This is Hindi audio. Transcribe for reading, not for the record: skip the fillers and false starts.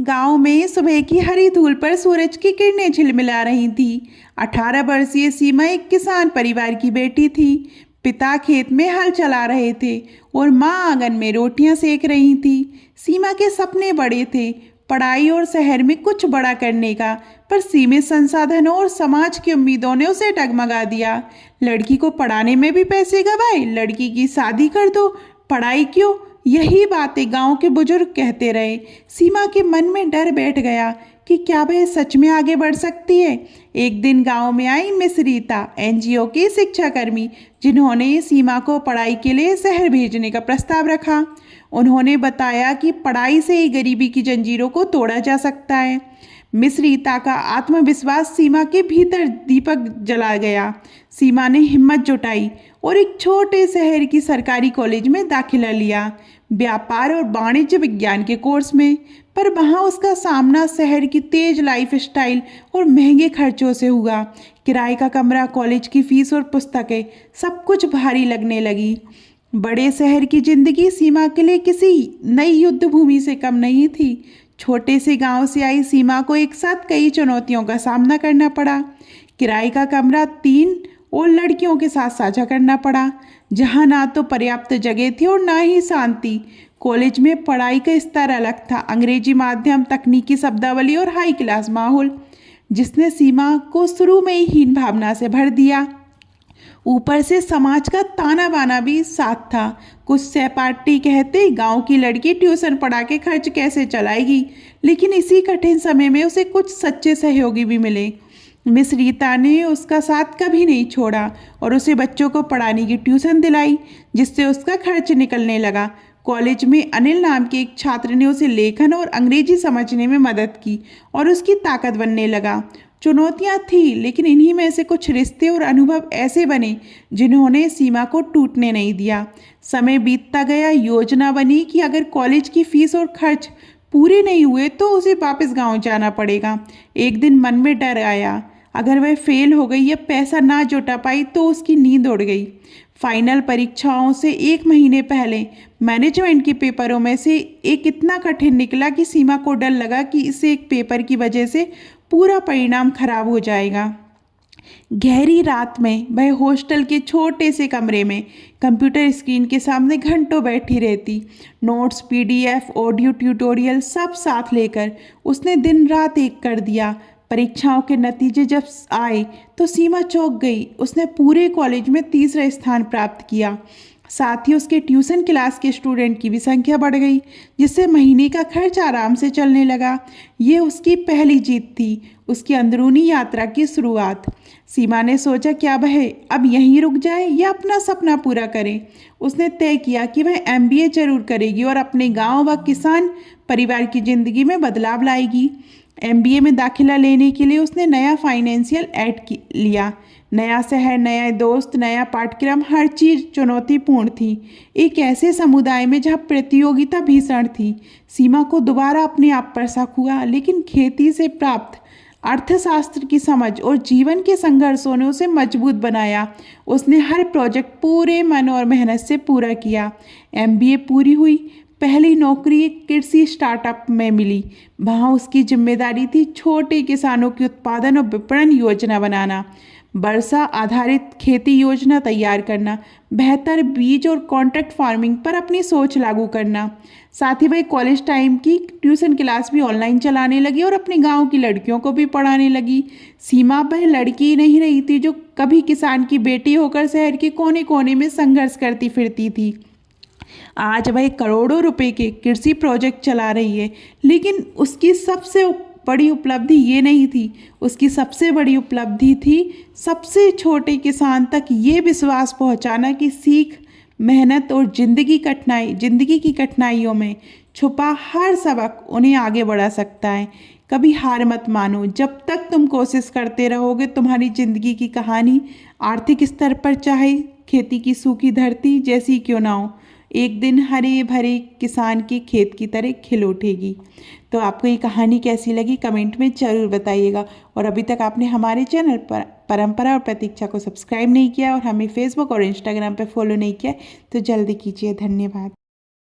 गांव में सुबह की हरी धूल पर सूरज की किरणें झिलमिला रही थी। 18 वर्षीय सीमा एक किसान परिवार की बेटी थी। पिता खेत में हल चला रहे थे और माँ आंगन में रोटियां सेक रही थी। सीमा के सपने बड़े थे, पढ़ाई और शहर में कुछ बड़ा करने का, पर सीमित संसाधनों और समाज की उम्मीदों ने उसे डगमगा दिया। लड़की को पढ़ाने में भी पैसे गवाए, लड़की की शादी कर दो, पढ़ाई क्यों, यही बातें गांव के बुजुर्ग कहते रहे। सीमा के मन में डर बैठ गया कि क्या वह सच में आगे बढ़ सकती है। एक दिन गांव में आई मिस रीता, एनजीओ की शिक्षाकर्मी, जिन्होंने सीमा को पढ़ाई के लिए शहर भेजने का प्रस्ताव रखा। उन्होंने बताया कि पढ़ाई से ही गरीबी की जंजीरों को तोड़ा जा सकता है। मिस रीता का आत्मविश्वास सीमा के भीतर दीपक जला गया। सीमा ने हिम्मत जुटाई और एक छोटे शहर की सरकारी कॉलेज में दाखिला लिया, व्यापार और वाणिज्य विज्ञान के कोर्स में। पर वहाँ उसका सामना शहर की तेज लाइफस्टाइल और महंगे खर्चों से हुआ। किराए का कमरा, कॉलेज की फीस और पुस्तकें, सब कुछ भारी लगने लगी। बड़े शहर की जिंदगी सीमा के लिए किसी नई युद्ध भूमि से कम नहीं थी। छोटे से गांव से आई सीमा को एक साथ कई चुनौतियों का सामना करना पड़ा। किराए का कमरा 3 और लड़कियों के साथ साझा करना पड़ा, जहां ना तो पर्याप्त जगह थी और ना ही शांति। कॉलेज में पढ़ाई का स्तर अलग था, अंग्रेजी माध्यम, तकनीकी शब्दावली और हाई क्लास माहौल, जिसने सीमा को शुरू में ही हीन भावना से भर दिया। ऊपर से समाज का ताना बाना भी साथ था। कुछ सहपाठी कहते, गांव की लड़की ट्यूशन पढ़ा के खर्च कैसे चलाएगी, लेकिन इसी कठिन समय में उसे कुछ सच्चे सहयोगी भी मिले। मिस रीता ने उसका साथ कभी नहीं छोड़ा और उसे बच्चों को पढ़ाने की ट्यूशन दिलाई, जिससे उसका खर्च निकलने लगा। कॉलेज में अनिल नाम के एक छात्र ने उसे लेखन और अंग्रेजी समझने में मदद की और उसकी ताकत बनने लगा। चुनौतियां थी, लेकिन इन्हीं में से कुछ रिश्ते और अनुभव ऐसे बने जिन्होंने सीमा को टूटने नहीं दिया। समय बीतता गया, योजना बनी कि अगर कॉलेज की फीस और खर्च पूरे नहीं हुए तो उसे वापस गांव जाना पड़ेगा। एक दिन मन में डर आया, अगर वह फेल हो गई या पैसा ना जुटा पाई तो उसकी नींद उड़ गई। फाइनल परीक्षाओं से 1 महीने पहले मैनेजमेंट के पेपरों में से एक इतना कठिन निकला कि सीमा को डर लगा कि इसे एक पेपर की वजह से पूरा परिणाम खराब हो जाएगा। गहरी रात में वह हॉस्टल के छोटे से कमरे में कंप्यूटर स्क्रीन के सामने घंटों बैठी रहती। नोट्स, पीडीएफ, ऑडियो ट्यूटोरियल सब साथ लेकर उसने दिन रात एक कर दिया। परीक्षाओं के नतीजे जब आए तो सीमा चौंक गई। उसने पूरे कॉलेज में 3रा स्थान प्राप्त किया। साथ ही उसके ट्यूशन क्लास के स्टूडेंट की भी संख्या बढ़ गई, जिससे महीने का खर्च आराम से चलने लगा। ये उसकी पहली जीत थी, उसकी अंदरूनी यात्रा की शुरुआत। सीमा ने सोचा, क्या वह अब यहीं रुक जाए या अपना सपना पूरा करे। उसने तय किया कि वह एमबीए जरूर करेगी और अपने गांव व किसान परिवार की जिंदगी में बदलाव लाएगी। एमबीए में दाखिला लेने के लिए उसने नया फाइनेंशियल एड लिया। नया शहर, नए दोस्त, नया पाठ्यक्रम, हर चीज़ चुनौतीपूर्ण थी। एक ऐसे समुदाय में जहाँ प्रतियोगिता भीषण थी। सीमा को दोबारा अपने आप पर शक हुआ, लेकिन खेती से प्राप्त अर्थशास्त्र की समझ और जीवन के संघर्षों ने उसे मजबूत बनाया। उसने हर प्रोजेक्ट पूरे मन और मेहनत से पूरा किया। एमबीए पूरी हुई। पहली नौकरी एक कृषि स्टार्टअप में मिली। वहाँ उसकी जिम्मेदारी थी छोटे किसानों की उत्पादन और विपणन योजना बनाना, वर्षा आधारित खेती योजना तैयार करना, बेहतर बीज और कॉन्ट्रैक्ट फार्मिंग पर अपनी सोच लागू करना। साथ ही वह कॉलेज टाइम की ट्यूशन क्लास भी ऑनलाइन चलाने लगी और अपने गांव की लड़कियों को भी पढ़ाने लगी। सीमा वह लड़की नहीं रही थी जो कभी किसान की बेटी होकर शहर के कोने कोने में संघर्ष करती फिरती थी। आज वह करोड़ों रुपए के कृषि प्रोजेक्ट चला रही है, लेकिन उसकी सबसे बड़ी उपलब्धि ये नहीं थी। उसकी सबसे बड़ी उपलब्धि थी सबसे छोटे किसान तक ये विश्वास पहुंचाना कि सीख, मेहनत और जिंदगी की कठिनाइयों में छुपा हर सबक उन्हें आगे बढ़ा सकता है। कभी हार मत मानो, जब तक तुम कोशिश करते रहोगे तुम्हारी जिंदगी की कहानी आर्थिक स्तर पर चाहे खेती की सूखी धरती जैसी क्यों ना हो, एक दिन हरे भरे किसान के खेत की तरह खिल उठेगी। तो आपको ये कहानी कैसी लगी कमेंट में ज़रूर बताइएगा। और अभी तक आपने हमारे चैनल पर परंपरा और प्रतीक्षा को सब्सक्राइब नहीं किया और हमें फेसबुक और इंस्टाग्राम पर फॉलो नहीं किया तो जल्दी कीजिए। धन्यवाद।